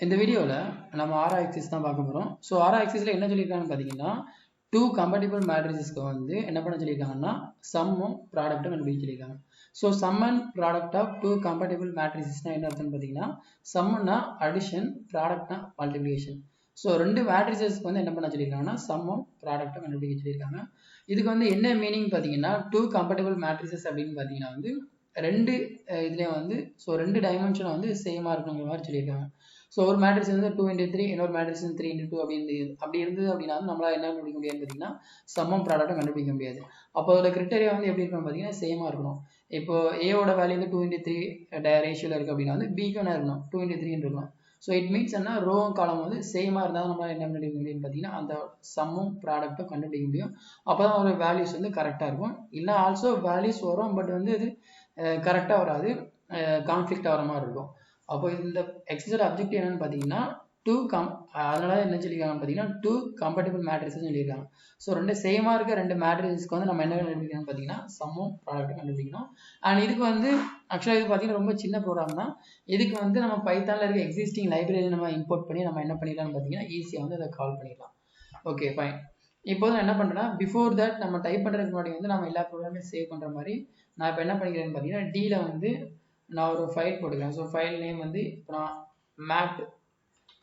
இந்த வீடியோவில் நம்ம ஆரா ஆக்சிஸ் தான் பார்க்க போகிறோம். ஸோ ஆரா ஆக்சிஸில் என்ன சொல்லியிருக்காங்கன்னு பார்த்தீங்கன்னா, டூ கம்பேட்டிபிள் மேட்ரிசஸ்க்கு வந்து என்ன பண்ண சொல்லியிருக்காங்கன்னா சம்மும் ப்ராடக்ட்டும் கண்டுபிடிக்க சொல்லியிருக்காங்க. So sum and product of two compatible மேட்ரிசஸ்னால் என்ன அர்த்தம்னு பார்த்தீங்கன்னா, சம்முன்னா அடிஷன், ப்ராடக்ட்னா மல்டிப்ளிகேஷன். ஸோ ரெண்டு மேட்ரிசஸ்க்கு வந்து என்ன பண்ண சொல்லியிருக்காங்கன்னா சம்மும் ப்ராடக்ட்டும் கண்டுபிடிக்க சொல்லியிருக்காங்க. இதுக்கு வந்து என்ன மீனிங் பார்த்தீங்கன்னா, டூ கம்பேட்டிபிள் மேட்ரிசஸ் அப்படின்னு பார்த்தீங்கன்னா வந்து ரெண்டு இதுலேயும் வந்து ஸோ ரெண்டு டைமென்ஷன் வந்து சேமாக இருக்குங்கிற மாதிரி சொல்லியிருக்காங்க. ஸோ ஒரு மேட்ரிக்ஸ் வந்து 2×3, இன்னொரு மேட்ரிக்ஸ் வந்து 3×2 அப்படி இருந்தது அப்படின்னா நம்மளால் என்ன கண்டுபிடிக்க முடியாதுன்னு பார்த்தீங்கன்னா சம்மம் ப்ராடக்ட்டும் கண்டுபிடிக்க முடியாது. அப்போ அதோட கிரிட்டேரியா வந்து எப்படி இருக்கணும் பார்த்தீங்கன்னா சேமாக இருக்கணும். இப்போ ஏவோட வேல்யூ வந்து 2×3 ரேஷியோவில் இருக்குது அப்படின்னா வந்து பிக்கு என்ன இருக்கணும் 2×3 இருக்கணும். ஸோ இட் மீன்ஸ் என்ன ரோ காலம் வந்து சேமாக இருந்தால் நம்மளால் என்ன கண்டுபிடிக்க முடியும்னு பார்த்தீங்கன்னா அந்த சம்மும் ப்ராடக்ட்டும் கண்டுபிடிக்க முடியும். அப்போ தான் ஒரு வேல்யூஸ் வந்து கரெக்டாக இருக்கும். இல்லை ஆல்சோ வேல்யூஸ் வரும், பட் வந்து அது கரெக்டாக வராது, கான்ஃப்ளிக்ட் ஆகிற மாதிரி இருக்கும். அப்போ இந்த எக்ஸசைஸோட அப்ஜெக்டிவ் என்னன்னு பார்த்தீங்கன்னா அதனால என்ன சொல்லியிருக்காங்கன்னு பார்த்தீங்கன்னா டூ கம்பேட்டிபிள் மேட்ரிக்ஸ் சொல்லியிருக்காங்க. ஸோ ரெண்டு சேமாக இருக்க ரெண்டு மேட்ரிக்ஸ்க்கு வந்து நம்ம என்ன கண்டுபிடிக்கணும்னு பார்த்தீங்கன்னா சம்மும் ப்ராடக்ட்டும் கண்டுபிடிக்கணும். அண்ட் இதுக்கு வந்து ஆக்சுவலாக இது பார்த்தீங்கன்னா ரொம்ப சின்ன ப்ரோக்ராம் தான். இதுக்கு வந்து நம்ம பைத்தானில் இருக்க எக்ஸிஸ்டிங் லைப்ரரி நம்ம இம்போர்ட் பண்ணி நம்ம என்ன பண்ணிடலாம்னு பார்த்தீங்கன்னா ஈஸியாக வந்து அதை கால் பண்ணிடலாம். Okay fine. இப்போ நான் என்ன பண்ணுறேன்னா பிஃபோர் தட் நம்ம டைப் பண்ணுறதுக்கு முன்னாடி வந்து நம்ம எல்லா ப்ரோக்ராமையும் சேவ் பண்ணுற மாதிரி நான் இப்போ என்ன பண்ணிக்கிறேன்னு பார்த்தீங்கன்னா டியில் வந்து நான் ஒரு ஃபைல் போட்டுக்கிறேன். ஸோ ஃபைல் நேம் வந்து இப்போ நான்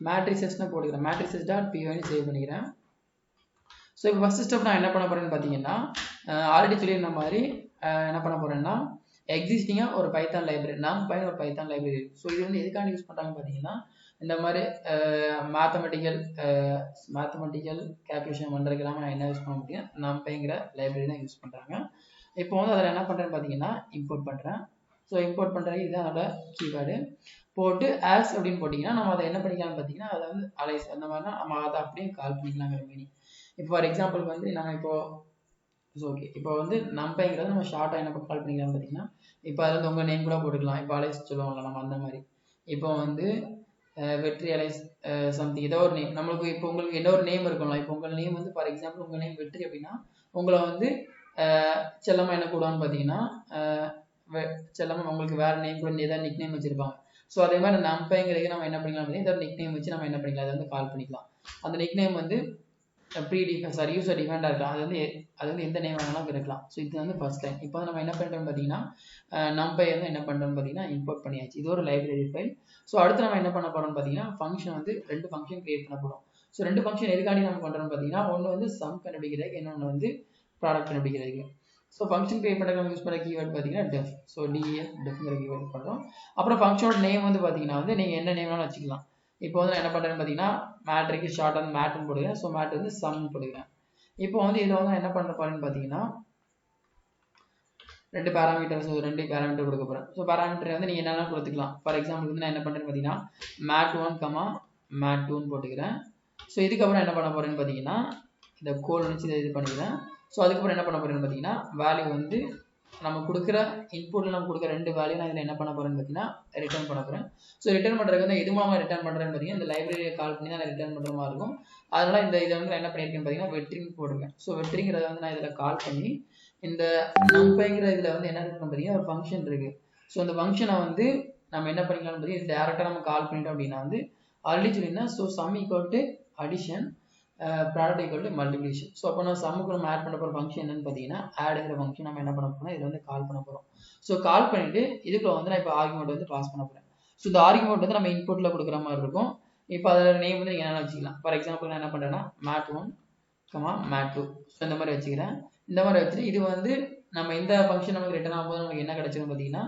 மேட்ரிசஸ்னு போட்டுக்கிறேன். matrices.py சேவ் பண்ணிக்கிறேன். ஸோ இப்போ ஃபர்ஸ்ட் ஸ்டெப் நான் என்ன பண்ண போகிறேன்னு பார்த்தீங்கன்னா ஆல்ரெடி சொல்லியிருந்த மாதிரி என்ன பண்ண போகிறேன்னா எக்ஸிஸ்டிங்காக ஒரு பைத்தான் லைப்ரரி NumPy ஒரு பைத்தான் லைப்ரரி. ஸோ இது வந்து எதுக்காண்டி யூஸ் பண்ணுறாங்கன்னு பார்த்தீங்கன்னா இந்த மாதிரி மேத்தமெட்டிக்கல் கேல்குலேஷன் பண்ணுறதுக்கெல்லாம் நான் என்ன யூஸ் பண்ண முடியும் NumPyங்கிற லைப்ரரி தான் யூஸ் பண்ணுறாங்க. இப்போ வந்து அதில் என்ன பண்ணுறேன்னு பார்த்தீங்கன்னா இம்போர்ட் பண்ணுறேன். ஸோ இம்போர்ட் பண்ணுறது இதுதான் அதோட கீவேர்டு போட்டு ஆஸ் அப்படின்னு போட்டிங்கன்னா நம்ம அதை என்ன பண்ணிக்கலாம்னு பார்த்தீங்கன்னா அதை வந்து அலைஸ் அந்த மாதிரினா நம்ம அதை அப்படியே கால் பண்ணிக்கலாங்கிற மீனிங். இப்போ ஃபார் எக்ஸாம்பிள் வந்து நம்ம ஓகே இப்போ வந்து NumPyங்கிறது நம்ம ஷார்ட்டாக என்ன கால் பண்ணிக்கலாம்னு பார்த்தீங்கன்னா இப்போ அதில் வந்து உங்கள் நேம் கூட போட்டுக்கலாம். இப்போ அலைஸ் சொல்லுவாங்கல்ல நம்ம அந்த மாதிரி இப்போ வந்து வெற்றி அலைஸ் சம்திங் ஏதோ ஒரு நேம் நம்மளுக்கு இப்போ உங்களுக்கு ஏதோ ஒரு நேம் இருக்கும்ல. இப்போ உங்கள் நேம் வந்து ஃபார் எக்ஸாம்பிள் உங்கள் நேம் வெற்றி அப்படின்னா உங்களை வந்து செல்லமாக என்ன கூடுவான்னு பார்த்தீங்கன்னா செல்லமாக உங்களுக்கு வேறு நேம் கூட ஏதாவது நிக் நேம் வச்சுருப்பாங்க. ஸோ அதே மாதிரி NumPyங்கிறது நம்ம என்ன பண்ணிக்கலாம் பார்த்தீங்கன்னா ஏதாவது நிக் நேம் வச்சு நம்ம என்ன பண்ணிக்கலாம் அதை வந்து கால் பண்ணிக்கலாம். அந்த நிக் நேம் வந்து யூசர் டிஃபைண்டாக இருக்கலாம். அது வந்து எந்த நேம் வேணாலும் இருக்கலாம். ஸோ இது வந்து ஃபர்ஸ்ட் டைம். இப்போ வந்து நம்ம என்ன பண்ணுறோம்னு பார்த்தீங்கன்னா NumPy வந்து என்ன பண்ணுறோம்னு பார்த்தீங்கன்னா இம்போர்ட் பண்ணியாச்சு. இது ஒரு லைப்ரரி ஃபைல். ஸோ அடுத்து நம்ம என்ன பண்ண போகிறோம்னு பார்த்தீங்கன்னா ஃபங்க்ஷன் வந்து ரெண்டு ஃபங்க்ஷன் கிரியேட் பண்ண போகிறோம். ஸோ ரெண்டு ஃபங்க்ஷன் எதுக்காண்டி நம்ம பண்ணுறோம்னு பார்த்தீங்கன்னா ஒன்று வந்து சம் கண்டுபிடிக்கிறதுக்கு, இன்னொன்று வந்து ப்ராடக்ட் கண்டுபிடிக்கிறதுக்கு. ஸோ ஃபங்க்ஷன் கிரியேட் பண்ணுறதுக்கு நம்ம யூஸ் பண்ணுற கீவேர்ட் பார்த்தீங்கன்னா டெஃப். ஸோ டெஃப்ங்கிற கீவேர்ட் பண்ணுறோம். அப்புறம் ஃபங்க்ஷனோட நேம் வந்து பார்த்தீங்கன்னா வந்து நீங்கள் என்ன நேம் வேணாலும் வச்சுக்கலாம். இப்போ வந்து நான் என்ன பண்ணுறேன்னு பார்த்தீங்கன்னா மேட்ரிக்கு ஷார்ட் வந்து மேட்னு போடுகிறேன். ஸோ மேட் வந்து சம்னு போடுகிறேன். இப்போ வந்து இதில் வந்து என்ன பண்ணுற போறேன்னு பார்த்தீங்கன்னா ரெண்டு பேராமீட்டர் கொடுக்க போகிறேன். ஸோ பேராமீட்டர் வந்து நீங்கள் என்னென்ன கொடுத்துக்கலாம். ஃபார் எக்ஸாம்பிள் வந்து நான் என்ன பண்ணுறேன்னு பார்த்தீங்கன்னா mat1, mat2ன்னு போட்டுக்கிறேன். ஸோ இதுக்கப்புறம் என்ன பண்ண போகிறேன்னு பார்த்தீங்கன்னா இந்த கோல் வச்சு இது பண்ணிக்கிறேன். ஸோ அதுக்கப்புறம் என்ன பண்ண போகிறேன்னு பார்த்தீங்கன்னா வேல்யூ வந்து நம்ம கொடுக்குற இன்புட்டில் நம்ம கொடுக்குற ரெண்டு வேல்யூ நான் இதில் என்ன பண்ண போகிறேன்னு பார்த்தீங்கன்னா ரிட்டர்ன் பண்ண போகிறேன். ஸோ ரிட்டர்ன் பண்ணுறதுக்கு வந்து எது மூலமாக ரிட்டர்ன் பண்ணுறேன்னு பார்த்தீங்கன்னா இந்த லைப்ரரியை கால் பண்ணி தான் நான் ரிட்டர்ன் பண்ணுற மாதிரி இருக்கும். அதனால இதை வந்து நான் என்ன பண்ணியிருக்கேன்னு பார்த்தீங்கன்னா வெற்றின்னு போட்டிருக்கேன். ஸோ வெற்றிங்கிறத வந்து நான் இதில் கால் பண்ணி இந்த NumPyங்கிற இதில் வந்து என்ன இருக்குன்னு பார்த்தீங்கன்னா ஒரு ஃபங்க்ஷன் இருக்குது. ஸோ அந்த ஃபங்க்ஷனை வந்து நம்ம என்ன பண்ணிக்கலாம்னு பார்த்தீங்கன்னா டேரெக்டாக நம்ம கால் பண்ணிட்டோம் அப்படின்னா வந்து ஆல்ரெடி சொல்லியிருந்தேன். So some equal to addition, product equal to multiplication. So அப்போ நான் சம்முக்கு நம்ம ஆட் பண்ண போகிற ஃபங்க்ஷன் என்னன்னு பார்த்தீங்கன்னா ஆடுங்கிற ஃபங்க்ஷன் நம்ம என்ன பண்ண போகிறோம் இதில் வந்து கால் பண்ண போகிறோம். ஸோ கால் பண்ணிவிட்டு இதுக்குள்ள வந்து நான் இப்போ ஆர்குமெண்ட் வந்து பாஸ் பண்ண போகிறேன். ஸோ இந்த ஆர்குமெண்ட் வந்து நம்ம இன்புட்டில் கொடுக்குற மாதிரி இருக்கும். இப்போ அதோட நேம் வந்து நீங்கள் என்ன வச்சுக்கலாம். ஃபார் எக்ஸாம்பிள் நான் என்ன பண்ணுறேன்னா mat1, mat2 ஸோ இந்த மாதிரி வச்சுக்கிறேன். இந்த மாதிரி வச்சுட்டு இது வந்து நம்ம இந்த ஃபங்க்ஷன் நமக்கு ரிட்டர்ன் ஆகும்போது நமக்கு என்ன கிடைச்சிரும் பார்த்தீங்கன்னா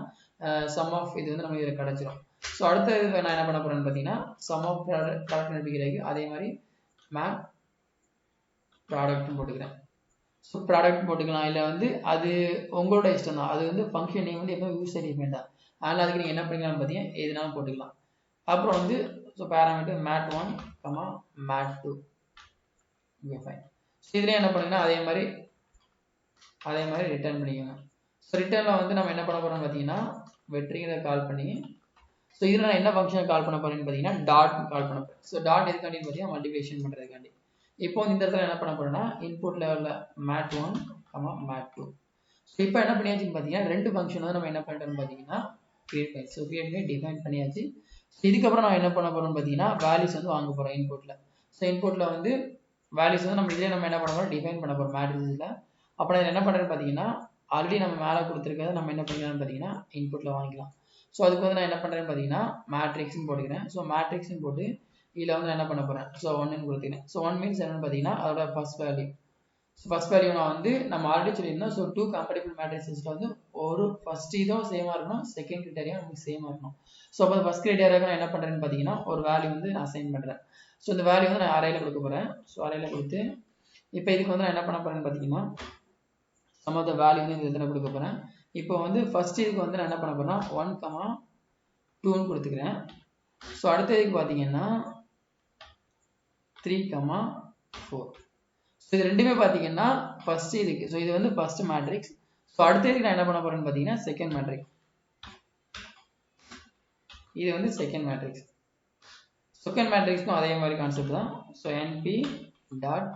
சம் ஆஃப் இது வந்து நமக்கு இதில் கிடைச்சிரும். ஸோ அடுத்த நான் என்ன பண்ண போகிறேன்னு பார்த்தீங்கன்னா சம் ஆஃப் ப்ராடக்ட் கண்டுபிடிக்கிறதுக்கு அதே மாதிரி மேட் ப்ராடக்ட்னு போட்டுக்கிறேன். ஸோ ப்ராடக்ட் போட்டுக்கலாம். இல்லை வந்து அது உங்களோட இஷ்டம் தான். அது வந்து ஃபங்க்ஷன் நேம் வந்து எப்போ யூசர் டிஃபைண்ட் தான். அதனால் அதுக்கு நீங்கள் என்ன பண்ணிக்கலாம்னு பார்த்தீங்கன்னா எதுனாலும் போட்டுக்கலாம். அப்புறம் வந்து so parameter mat1, mat2 okay fine. So இதுலேயே என்ன பண்ணுங்கன்னா அதே மாதிரி ரிட்டர்ன் பண்ணிக்கோங்க. ஸோ ரிட்டர்னில் வந்து நம்ம என்ன பண்ண போகிறோம்னு பார்த்தீங்கன்னா வெற்றிங்கிறத கால் பண்ணி ஸோ இதில் நான் என்ன ஃபங்க்ஷனை கால் பண்ண போகிறேன்னு பார்த்தீங்கன்னா டாட் கால் பண்ண போகிறேன். ஸோ டாட் எதுக்காண்டி பார்த்தீங்கன்னா மல்டிப்ளிகேஷன் பண்ணுறதுக்காண்டி. இப்போ இந்த இடத்துல என்ன பண்ண போகிறேன்னா இன்புட் லெவலில் mat1, mat2. ஸோ இப்போ என்ன பண்ணியாச்சுன்னு பார்த்தீங்கன்னா ரெண்டு ஃபங்க்ஷன் வந்து நம்ம என்ன பண்ணிட்டோம்னு பார்த்தீங்கன்னா கிரியேட் பண்ணி டிஃபைன் பண்ணியாச்சு. இதுக்கப்புறம் நான் என்ன பண்ண போறோம்னு பார்த்தீங்கன்னா வேல்யூஸ் வந்து வாங்க போறோம் இன்புட்ல. ஸோ இன்புட்ல வந்து வேல்யூஸ் வந்து நம்ம இதிலே நம்ம என்ன பண்ண போறோம் டிஃபைன் பண்ண போறோம் மேட்ரிக்ஸில். அப்போ நான் என்ன பண்ணுறேன்னு பார்த்தீங்கன்னா ஆல்ரெடி நம்ம மேலே கொடுத்துருக்கிறத நம்ம என்ன பண்ணிக்கலாம்னு பார்த்தீங்கன்னா இன்புட்ல வாங்கிக்கலாம். ஸோ அதுக்கு வந்து நான் என்ன பண்ணுறேன்னு பார்த்தீங்கன்னா மேட்ரிக்ஸ்னு போட்டுக்கிறேன். ஸோ மேட்ரிக்ஸ்னு போட்டு இதில் வந்து நான் என்ன பண்ண போகிறேன் ஸோ 1ன்னு கொடுத்துக்கிறேன். ஸோ 1 மீன்ஸ் என்னன்னு பார்த்தீங்கன்னா அதோட first value. So first value நான் வந்து நம்ம ஆல்ரெடி சொல்லியிருந்தோம். ஸோ 2 கம்பேட்டிபிள் மேட்ரிக்ஸில் வந்து ஒரு ஃபர்ஸ்ட் இதுவும் சேமாக இருக்கணும், செகண்ட் கிரைட்டீரியா நமக்கு சேமாக இருக்கணும். ஸோ அப்போ ஃபர்ஸ்ட் கிரைட்டீரியாவுக்கு நான் என்ன பண்ணுறேன்னு பார்த்தீங்கன்னா ஒரு வேல்யூ வந்து நான் அசைன் பண்ணுறேன். ஸோ இந்த வேல்யூ வந்து நான் அரேல கொடுக்க போகிறேன். ஸோ அரேல கொடுத்து இப்போ இதுக்கு வந்து நான் என்ன பண்ண போகிறேன்னு பார்த்தீங்கன்னா சம் ஆஃப் த வேல்யூ வந்து இந்த இதில் கொடுக்க போகிறேன். இப்போ வந்து ஃபர்ஸ்ட் இதுக்கு வந்து நான் என்ன பண்ண போகிறேன்னா 1,2ன்னு கொடுத்துக்கிறேன். ஸோ அடுத்த இதுக்கு பார்த்தீங்கன்னா 3,4. ஸோ இது ரெண்டுமே பார்த்தீங்கன்னா ஃபர்ஸ்ட் இதுக்கு. ஸோ இது வந்து ஃபர்ஸ்ட் மேட்ரிக்ஸ். ஸோ அடுத்த இதுக்கு நான் என்ன பண்ண போகிறேன்னு பார்த்தீங்கன்னா செகண்ட் மேட்ரிக்ஸ். இது வந்து செகண்ட் மேட்ரிக்ஸ். செகண்ட் மேட்ரிக்ஸ்க்கும் அதே மாதிரி கான்செப்ட் தான். ஸோ NP டாட்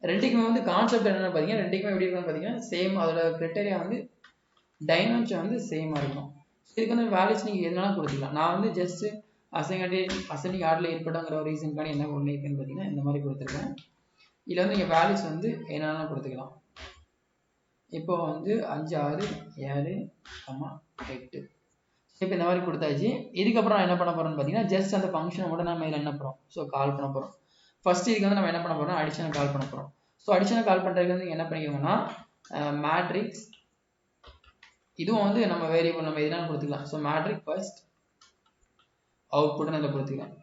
ரெண்டுக்குமே வந்து கான்செப்ட் என்னென்னு பார்த்தீங்கன்னா ரெண்டுக்குமே எப்படி இருக்குன்னு பார்த்தீங்கன்னா சேம். அதோட கிரைட்டீரியா வந்து டைமென்ஷன் வந்து சேமாக இருக்கும். இதுக்கு வந்து வேல்யூஸ் நீங்கள் எதுனாலும் கொடுத்துக்கலாம். நான் வந்து ஜஸ்ட் அசைனிங் ஆர்டரில் இருக்கட்டும்ங்கிற ஒரு ரீசனுக்காண்டி என்ன பண்ணியிருக்கேன்னு பார்த்தீங்கன்னா இந்த மாதிரி கொடுத்துருக்கேன். இதில் வந்து நீங்கள் வேல்யூஸ் வந்து என்னென்ன கொடுத்துக்கலாம். இப்போ வந்து 5, 6, 7, 8. இப்போ இந்த மாதிரி கொடுத்தாச்சு. இதுக்கப்புறம் நான் என்ன பண்ண போகிறோம்னு பார்த்தீங்கன்னா ஜஸ்ட் அந்த ஃபங்க்ஷனை மட்டும் நம்ம இதில் என்ன பண்ணுறோம் ஸோ கால் பண்ண போகிறோம். ஃபர்ஸ்ட் இதுக்கு வந்து நம்ம என்ன பண்ண போகிறோம் அடிஷனல் கால் பண்ண போகிறோம். ஸோ அடிஷனல் கால் பண்ணுறதுக்கு வந்து என்ன பண்ணிக்கோங்கன்னா மேட்ரிக்ஸ் இதுவும் வந்து நம்ம வேரியபிள் நம்ம இதெல்லாம் கொடுத்துக்கலாம். ஸோ மேட்ரிக் ஃபர்ஸ்ட் அவுட்புட்னு அதில் கொடுத்துக்கலாம்.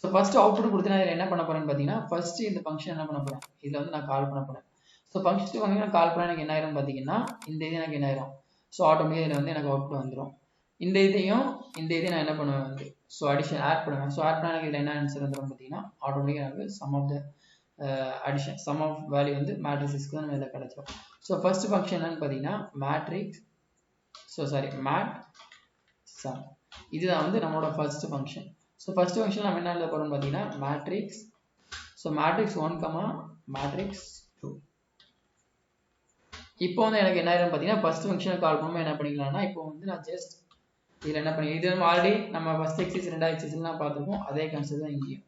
ஸோ ஃபர்ஸ்ட் அவுட்புட் கொடுத்து நான் இதில் என்ன பண்ண போகிறேன்னு பார்த்தீங்கன்னா ஃபர்ஸ்ட் இந்த ஃபங்க்ஷன் என்ன பண்ண போகிறேன் இதில் வந்து நான் கால் பண்ண போகிறேன். ஸோ ஃபங்க்ஷன் வந்து கால் பண்ணால் எனக்கு என்ன ஆயிரும் பார்த்தீங்கன்னா இந்த இது எனக்கு என்ன ஆயிரும் ஸோ ஆட்டோமேட்டிக்காக இதில் வந்து எனக்கு அவுட்புட் வந்துடும். இந்த இதையும் நான் என்ன பண்ணுவேன் வந்து ஸோ அடிஷன் ஆட் பண்ணுவேன். ஸோ ஆட் பண்ணால் எனக்கு இதில் என்ன ஆன்சர் வந்துடும் பார்த்தீங்கன்னா ஆட்டோமேட்டிக்காக எனக்கு sum of the addition sum of value வந்து மேட்ரிக்ஸ்க்கு தான் நம்ம இதில் கிடச்சிடும். ஸோ ஃபர்ஸ்ட் ஃபங்க்ஷன் என்னன்னு பார்த்தீங்கன்னா மேட்ரிக்ஸ் மேட் சம். இதுதான் வந்து நம்மளோட first function. So first function நம்ம என்ன எழுத போகிறோம்னு பார்த்தீங்கன்னா மேட்ரிக்ஸ். So matrix 1, matrix 2. இப்போ வந்து எனக்கு என்ன ஆயிரும் பார்த்தீங்கன்னா ஃபர்ஸ்ட் ஃபங்க்ஷனை கால் பண்ணும்போது என்ன பண்ணிக்கலாம்னா இப்போ வந்து நான் ஜஸ்ட் இதில் என்ன பண்ணி இது ஆல்ரெடி நம்ம ஃபர்ஸ்ட் எக்ஸைஸ் 2வது எக்ஸைஸ்லாம் பார்த்துருக்கோம். அதே கான்செப்ட் தான் இங்கேயும்.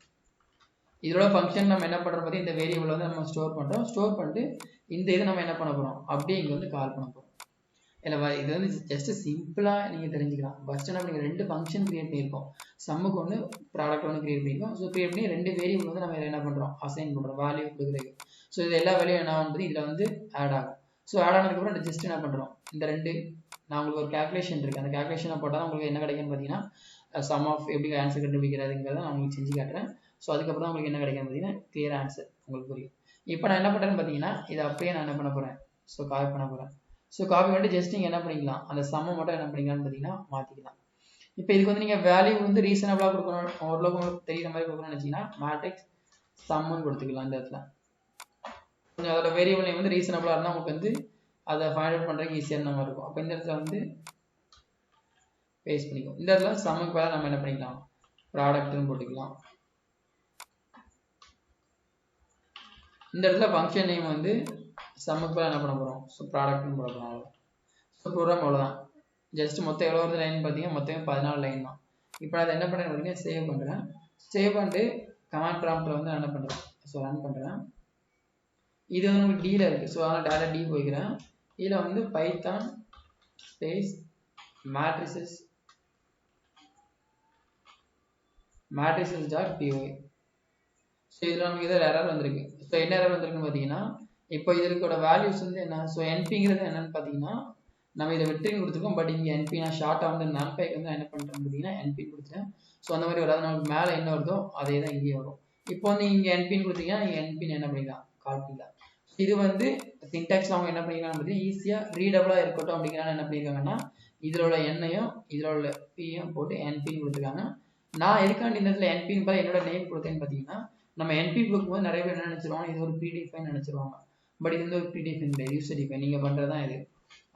இதோட ஃபங்க்ஷன் நம்ம என்ன பண்ணுறோம் பார்த்தீங்கன்னா இந்த வேரியபிள் வந்து நம்ம ஸ்டோர் பண்ணுறோம். ஸ்டோர் பண்ணிட்டு இந்த இதை நம்ம என்ன பண்ண போகிறோம் அப்படியே இங்கே வந்து கால் பண்ண போகிறோம். இல்லை இது வந்து ஜஸ்ட் சிம்பிளாக நீங்கள் தெரிஞ்சுக்கலாம். ஃபர்ஸ்ட் நம்ம நீங்கள் 2 ஃபங்க்ஷன் கிரியேட் பண்ணியிருக்கோம். சம்முக்கு ஒன்று ப்ராடக்ட் ஒன்று கிரியேட் பண்ணியிருக்கோம். ஸோ கிரியேட் பண்ணி 2 வேரியபிள் வந்து நம்ம என்ன பண்ணுறோம் அசைன் பண்ணுறோம் வேல்யூ கொடுக்குறது. ஸோ இது எல்லா வேல்யூ என்ன ஆகுது இதில் வந்து ஆட் ஆகும். ஸோ ஆட் ஆனதுக்கப்புறம் ஜஸ்ட் என்ன பண்ணுறோம் இந்த 2 நான் உங்களுக்கு ஒரு கேல்குலேஷன் இருக்குது. அந்த கேல்குலேஷனை போட்டால் உங்களுக்கு என்ன கிடைக்குன்னு பார்த்தீங்கன்னா சம் ஆஃப் எப்படி ஆன்சர் கண்டுபிடிக்கிறதுங்கிறத நான் உங்களுக்கு செஞ்சு காட்டுறேன். ஸோ அதுக்கப்புறம் உங்களுக்கு என்ன கிடைக்குன்னு பார்த்தீங்கன்னா கிளியர் ஆன்சர் உங்களுக்கு புரியும். இப்போ நான் என்ன பண்ணுறேன்னு பார்த்தீங்கன்னா இதை அப்படியே நான் என்ன பண்ண போகிறேன் ஸோ காப்பி பண்ண போகிறேன். ஸோ காப்பி பண்ணிட்டு ஜஸ்ட் நீங்கள் என்ன பண்ணிக்கலாம் அந்த சம்மை மட்டும் என்ன பண்ணிக்கலாம்னு பார்த்தீங்கன்னா மாற்றிக்கலாம். இப்போ இதுக்கு வந்து நீங்கள் வேல்யூ வந்து ரீசனபிளாக கொடுக்கணும் ஓரளவுக்கு உங்களுக்கு தெரியுற மாதிரி கொடுக்கணும்னு நினச்சிங்கன்னா மேட்ரிக்ஸ் சம்முன்னு கொடுத்துக்கலாம். இந்த இடத்துல கொஞ்சம் அதோட வேரியபிள் நேம் வந்து ரீசனபிளாக இருந்தால் உங்களுக்கு வந்து அதை ஃபைண்ட் அவுட் பண்ணுறதுக்கு ஈஸியாக மாதிரி இருக்கும். அப்போ இந்த இடத்துல வந்து பேஸ்ட் பண்ணிக்கும். இந்த இடத்துல சம்முக்கு வேலை நம்ம என்ன பண்ணிக்கலாம் ப்ராடக்ட்னு போட்டுக்கலாம். இந்த இடத்துல ஃபங்க்ஷன் நேம் வந்து சம்முக்கு வேலை என்ன பண்ண போகிறோம் ஸோ ப்ராடக்ட்னு போட போகிறோம். அவ்வளோ ஸோ ப்ரோக்ராம் அவ்வளோதான். ஜஸ்ட் மொத்தம் எவ்வளோ வருது லைன் பார்த்தீங்கன்னா மொத்தமே 14 லைன் தான். இப்போ நான் அதை என்ன பண்ணுறேன் பார்த்தீங்கன்னா சேவ் பண்ணுறேன். சேவ் பண்ணிட்டு கமாண்ட் ப்ராம்ப்டில் வந்து நான் என்ன பண்ணுறேன் ஸோ ரன் பண்ணுறேன். இது வந்து உங்களுக்கு டியில் இருக்குது. ஸோ அதனால் டேரக்டாக டி போய்க்கிறேன். இதில் வந்து Python space matrices dot py. So இதில் நமக்கு இதில் எரர் வந்திருக்கு. ஸோ என்ன எரர் வந்திருக்குன்னு பார்த்தீங்கன்னா இப்போ இதற்கோட வேல்யூஸ் வந்து என்ன ஸோ என்பிங்கிறது என்னன்னு பார்த்தீங்கன்னா நம்ம இதை வெற்றின்னு கொடுத்துருக்கோம். பட் இங்கே என்பி நான் ஷார்ட்டாக வந்து நம்பைக்கு வந்து என்ன பண்ணுறேன் பார்த்தீங்கன்னா என்பின்னு கொடுத்துட்டேன். ஸோ அந்த மாதிரி வராது. நமக்கு மேலே என்ன வருதோ அதே தான் இங்கேயே வரும். இப்போ வந்து இங்கே என்பின்னு கொடுத்தீங்கன்னா நீங்கள் என்பின்னு என்ன பண்ணிக்கலாம் கால் பண்ணிக்கலாம். இது வந்து சின்டாக்ஸ் அவங்க என்ன பண்ணிக்கலாம் பார்த்தீங்கன்னா ஈஸியாக ரீடபிளாக இருக்கட்டும் அப்படிங்கிறனால என்ன பண்ணியிருக்காங்கன்னா இதில் உள்ள எண்ணையும் இதில் உள்ள பியும் போட்டு என்பின்னு கொடுத்துருக்காங்க. நான் எதுக்காண்டி இந்த இடத்துல என்பின்னு பார்த்து என்னோட நேம் கொடுத்தேன்னு பார்த்தீங்கன்னா நம்ம என்பி கொடுக்கும்போது நிறைய பேர் என்ன நினச்சிருவாங்க இது ஒரு ப்ரீடிஃபைன் நினச்சிருவாங்க. பட் இது வந்து ஒரு ப்ரீடிஃபைன் இல்லை, யூசர் டிஃபைன். நீங்கள் பண்ணுறது தான் இது.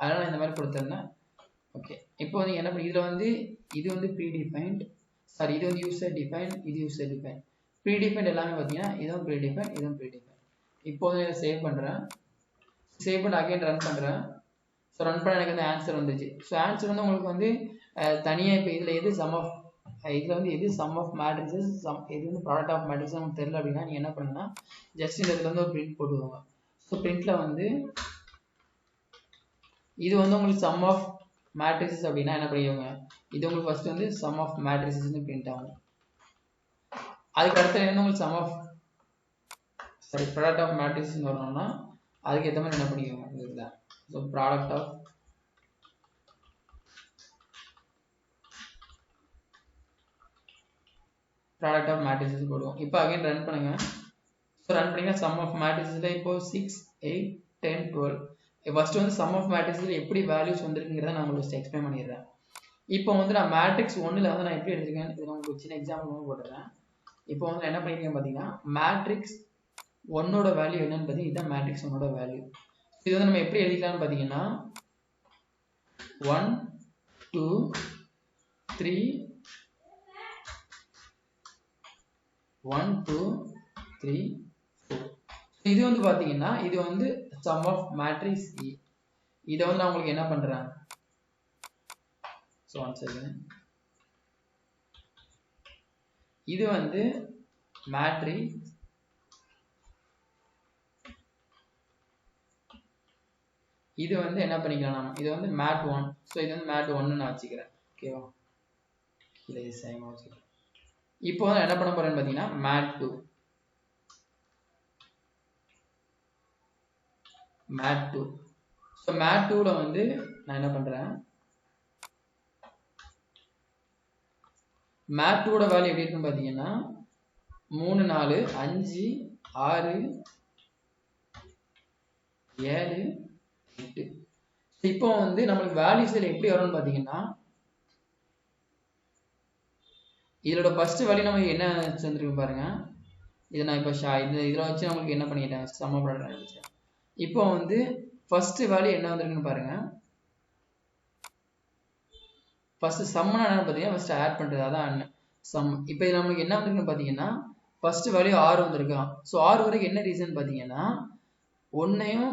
அதனால் இந்த மாதிரி கொடுத்துருந்தேன். ஓகே இப்போ வந்து என்ன பண்ணி இதில் வந்து இது வந்து ப்ரீடிஃபைன்ட் சாரி இது வந்து யூசர் டிஃபைன் இது யூசர் டிஃபைன். ப்ரீடிஃபைன்ட் எல்லாமே பார்த்தீங்கன்னா இதுவும் ப்ரீடிஃபைன் இதுவும் ப்ரீடிஃபைன். இப்போ வந்து இதை சேவ் பண்ணுறேன். சேவ் பண்ணி அகைன் ரன் பண்ணுறேன். ஸோ ரன் பண்ண எனக்கு வந்து ஆன்சர் வந்துச்சு. ஸோ ஆன்சர் வந்து உங்களுக்கு வந்து தனியாக இப்போ இதில் எது சம் ஆஃப் இதில் வந்து எது சம் ஆஃப் மேட்ரிசஸ் எது வந்து ப்ராடக்ட் ஆஃப் மேட்ரிக்ஸ் நமக்கு தெரியல அப்படின்னா நீங்கள் என்ன பண்ணுங்கன்னா ஜஸ்ட் இந்த இடத்துல வந்து ஒரு பிரிண்ட் போட்டுக்கோங்க. ஸோ பிரிண்ட்டில் வந்து இது வந்து உங்களுக்கு சம் ஆஃப் மேட்ரிசஸ் அப்படின்னா என்ன பண்ணிக்கோங்க, இது உங்களுக்கு ஃபர்ஸ்ட் வந்து சம் ஆஃப் மேட்ரிசஸ்ன்னு பிரிண்ட் ஆகும். அதுக்கு அடுத்து என்ன உங்களுக்கு sum of product of matrices வரணும்னா அதுக்கு ஏற்ற மாதிரி என்ன பண்ணிக்கோங்க இதுதான். ஸோ ப்ராடக்ட் ஆஃப் மேட்ரிசஸ் போடுவோம். இப்போ அகைன் ரன் பண்ணுங்க. ஸோ ரன் பண்ணிங்க சம் ஆஃப் மேட்ரிசஸில் இப்போ 6, 8, 10, 12 ஃபர்ஸ்ட் வந்து சம் ஆஃப் மேட்ரிக்ஸில் எப்படி வேல்யூஸ் வந்துருக்குங்கிறத நான் உங்களுக்கு எக்ஸ்பிளைன் பண்ணிடுறேன். இப்போ வந்து நான் மேட்ரிக்ஸ் 1ல் வந்து நான் எப்படி எடுத்துருக்கேன் இது நான் உங்களுக்கு சின்ன எக்ஸாம்பிள் போட்டுறேன். இப்போ வந்து என்ன பண்ணிருக்கேன் பார்த்தீங்கன்னா மேட்ரிக்ஸ் 1ஓட வேல்யூ என்னன்னு பார்த்தீங்கன்னா இதுதான் மேட்ரிக்ஸ் 1ஓட வேல்யூ. இது வந்து நம்ம எப்படி எழுதிக்கலாம்னு பார்த்தீங்கன்னா 1, 2, 3, 1, 2, 3, 4. இது வந்து பார்த்தீங்கன்னா இது வந்து sum of matrix E. இதை வந்து நான் உங்களுக்கு என்ன பண்றேன், ஸோ ஒன் செகண்ட், இது வந்து மேட்ரிக்ஸ் இது வந்து என்ன பண்ணிக்கலாம் நம்ம இது வந்து மேட் 1. ஸோ இது வந்து மேட் 1 நான் வச்சுக்கிறேன். ஓகேவா, இல்லை சேம் வச்சுக்கிறேன். இப்போ வந்து என்ன பண்ண போறேன்னு பார்த்தீங்கன்னா மேட் 2 மேட் 2. ஸோ மேட் 2ல வந்து நான் என்ன பண்றேன், மேட் 2ஓட வேல்யூ எப்படி இருக்குன்னு பார்த்தீங்கன்னா 3, 4, 5, 6, 7, 8. இப்போ வந்து நம்மளுக்கு வேல்யூஸ் எப்படி வரும்னு பார்த்தீங்கன்னா இதோட ஃபர்ஸ்ட் வேல்யூ நமக்கு என்ன வந்துருக்கு பாருங்க. இதை நான் இப்போ இதில் வச்சு நம்மளுக்கு என்ன பண்ணிட்டேன் சம் ஆஃப் ப்ராடக்ட் வச்சேன். இப்போ வந்து ஃபர்ஸ்ட் வேல்யூ என்ன வந்திருக்குன்னு பாருங்க. ஃபர்ஸ்ட் சம்னா என்ன பார்த்தீங்கன்னா ஃபர்ஸ்ட் ஆட் பண்ணுறது, அதான் சம். இப்போ இது நம்மளுக்கு என்ன வந்திருக்குன்னு பார்த்தீங்கன்னா ஃபர்ஸ்ட் வேல்யூ 6 வந்திருக்கா. ஸோ 6 வரைக்கும் என்ன ரீசன் பார்த்தீங்கன்னா 1ஐயும்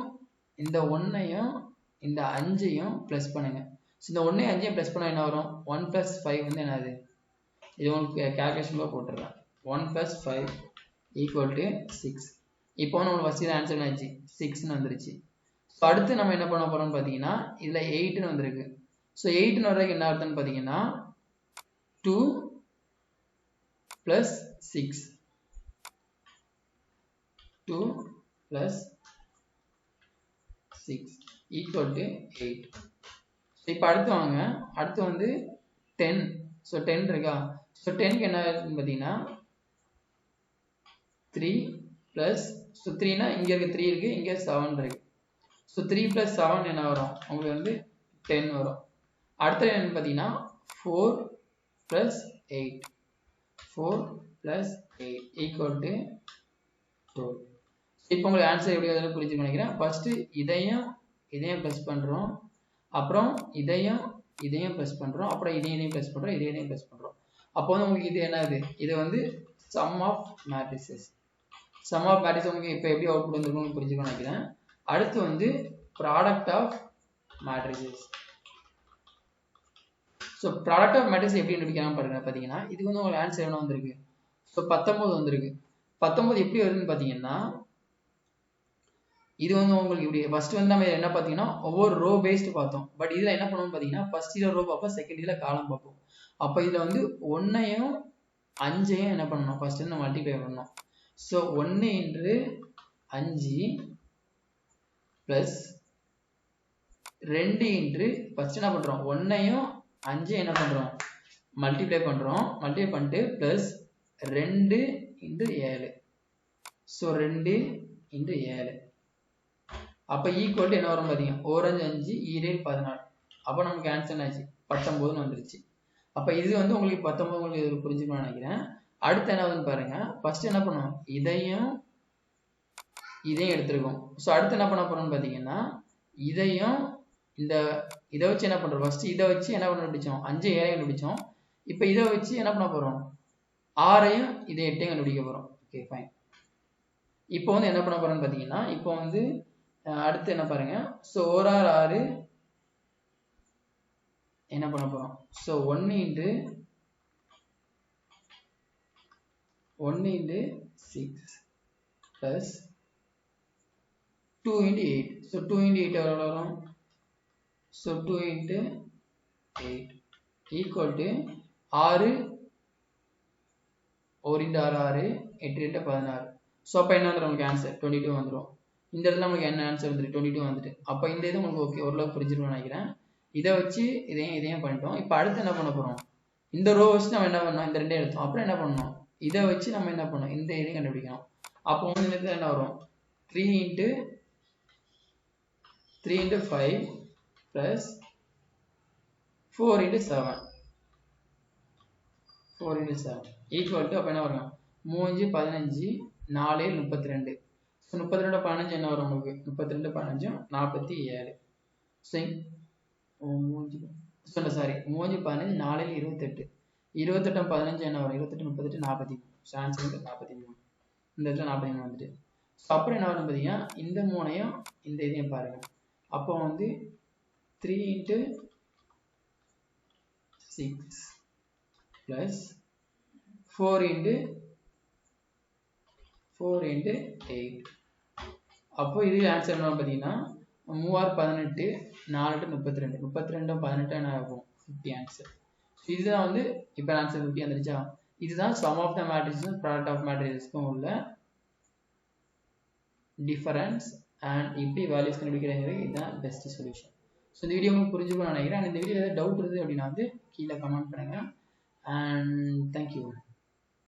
இந்த 1ஐயும் இந்த 5ஐயும் ப்ளஸ் பண்ணுங்க. ஸோ இந்த 1ஐயும் 5ஐயும் ப்ளஸ் பண்ணால் என்ன வரும், 1 + 5 வந்து என்னது, இது உங்களுக்கு கேல்குலேஷனில் போட்டுடுறேன். 1 + 5 = 6. இப்போ நம்மளுக்கு ஃபர்ஸ்ட் ஆன்சர் ஆச்சு 6ன்னு வந்துருச்சு. ஸோ அடுத்து நம்ம என்ன பண்ண போறோம்னு பார்த்தீங்கன்னா இதில் 8ன்னு வந்திருக்கு. ஸோ 8ன்னு வர்றதுக்கு என்ன அர்த்தம்னு பார்த்தீங்கன்னா 2 + 6 2 + 6 = 8. இப்போ அடுத்து வாங்க, அடுத்து வந்து 10. ஸோ 10 இருக்கா. ஸோ 10க்கு என்ன இருக்குன்னு பார்த்தீங்கன்னா 3 + ஸோ 3னா இங்கே இருக்கு 3 இருக்கு, இங்கே 7 இருக்கு. ஸோ 3 + 7 என்ன வரும் உங்களுக்கு வந்து 10 வரும். அடுத்தது என்னன்னு பார்த்தீங்கன்னா 4 + 8 4 + 8 = 12. இப்போ உங்களுக்கு ஆன்சர் எப்படி வருதுன்னு புரிஞ்சு நினைக்கிறேன். ஃபர்ஸ்ட் இதையும் ப்ளஸ் பண்றோம், அப்புறம் இதையும் ப்ளஸ் பண்றோம், அப்புறம் இதையும் ப்ளஸ் பண்றோம், இதையும் ப்ளஸ் பண்றோம். அப்போ வந்து உங்களுக்கு இது என்னது, இது வந்து sum of matrices. Sum of matrix உங்களுக்கு இப்போ எப்படி அவுட்புட் வந்துருக்கும்னு புரிஞ்சுக்கணும்னு நினைக்கிறேன். அடுத்து வந்து product of matrices. So product of matrix எப்படி கண்டுபிடிக்கலாம் பாருங்க. பார்த்தீங்கன்னா இதுக்கு வந்து உங்களுக்கு ஆன்சர் என்ன வந்திருக்கு, ஸோ 19 வந்திருக்கு. 19 எப்படி வருதுன்னு பார்த்தீங்கன்னா இது வந்து உங்களுக்கு இப்படி ஃபர்ஸ்ட் வந்து நம்ம என்ன பார்த்தீங்கன்னா ஒவ்வொரு ரோ பேஸ்டு பார்த்தோம். பட் இதில் என்ன பண்ணுவோம் பார்த்தீங்கன்னா ஃபர்ஸ்ட் இதில் ரோ பார்ப்போம், செகண்ட் இதில் காலம் பார்ப்போம். அப்போ இதில் வந்து 1ஐயும் 5ஐயும் என்ன பண்ணணும், ஃபர்ஸ்ட் வந்து மல்டிப்ளை பண்ணணும். ஸோ 1 × 5 + 2 × ஃபர்ஸ்ட் என்ன பண்ணுறோம் 1ஐயும் 5ஐயும் என்ன பண்ணுறோம் மல்டிப்ளை பண்ணுறோம். மல்டிப்ளை பண்ணிட்டு ப்ளஸ் 2 × 7. ஸோ 2 × 7 அப்போ ஈக்குவல் என்ன வரும் பார்த்தீங்கன்னா 1 × 5 = 14. அப்போ நமக்கு ஆன்சர் ஆச்சு 19ன்னு வந்துருச்சு. அப்போ இது வந்து உங்களுக்கு 19 உங்களுக்கு புரிஞ்சுக்கணும்னு நினைக்கிறேன். அடுத்து என்ன ஆகுதுன்னு பாருங்க. ஃபர்ஸ்ட் என்ன பண்ணுவோம், இதையும் எடுத்துருக்கோம். ஸோ அடுத்து என்ன பண்ண போறோம்னு பார்த்தீங்கன்னா இதையும் இதை வச்சு என்ன பண்றோம், ஃபர்ஸ்ட் இதை வச்சு என்ன கண்டுபிடிச்சோம் 5 7 கண்டுபிடிச்சோம். இப்போ இதை வச்சு என்ன பண்ண போறோம் 6ஐயும் இதை 8ஐயும் கண்டுபிடிக்க போறோம். Okay fine. இப்போ வந்து என்ன பண்ண போறோம்னு பார்த்தீங்கன்னா இப்போ வந்து அடுத்து என்ன பாருங்க. ஸோ 1 × 6 என்ன பண்ண போறோம், so 1 × 1 into 6 plus 2 into 8. So 2 into 8 எவ்வளவு வரும்? So 2 into 8 equal to 6 1 into 6 6 8 into 16. So அப்ப என்ன வந்துரும் உங்களுக்கு ஆன்சர் 22 வந்துரும். இந்த இடத்துல நமக்கு என்ன ஆன்சர் வந்துரு 22 வந்துட்டு. அப்ப இந்த இது உங்களுக்கு ஓகே ஓரளவுக்கு புரிஞ்சிருக்கும்னு நினைக்கிறேன். இதை வச்சு இதையும் பண்ணிட்டோம். இப்போ அடுத்து என்ன பண்ண போறோம்? இந்த ரோ வச்சு நம்ம என்ன பண்ணோம்? இந்த ரெண்டே எடுத்தோம். அப்புறம் என்ன பண்ணணும்? இதை வச்சு நம்ம என்ன பண்ணோம்? இந்த இதையும் கண்டுபிடிக்கணும். அப்போ வந்து இந்த என்ன வரும்? 3 into 5 plus 4 into 7 equal to அப்ப என்ன வரும்? 3 15 4 32. ஸோ 32 15 என்ன வரும் உங்களுக்கு? 32 15 47. சாரி 3 15 4 28. 28 15 என்ன வரும்? 28 38 43. ஆன்சர் வந்து 43. இந்த இடத்துல 43 வந்துட்டு. ஸோ அப்புறம் என்ன வரும் பார்த்தீங்கன்னா இந்த மூணையும் இந்த இதையும் பாருங்க. அப்போ வந்து 3 into 6 plus 4 into 8. அப்போ இது ஆன்சர் என்ன பார்த்தீங்கன்னா 3 18 4 32 32 18 என்ன ஆகும்? 50 ஆன்சர். இதுதான் வந்து இப்போ ஆன்சர் 50 வந்துருச்சா? இதுதான் சம் ஆஃப் த மேட்ரிக்ஸும் ப்ராடக்ட் ஆஃப் மேட்ரிக்ஸுக்கும் உள்ள டிஃபரன்ஸ் அண்ட் இப்படி வேல்யூஸ் கண்டுபிடிக்கிறது இதுதான் பெஸ்ட் சொல்யூஷன். ஸோ இந்த வீடியோ உங்களுக்கு புரிஞ்சுக்கணும்னு நினைக்கிறேன். இந்த வீடியோ ஏதாவது டவுட் இருக்குது அப்படின்னா வந்து கீழே கமெண்ட் பண்ணுங்க. And thank you.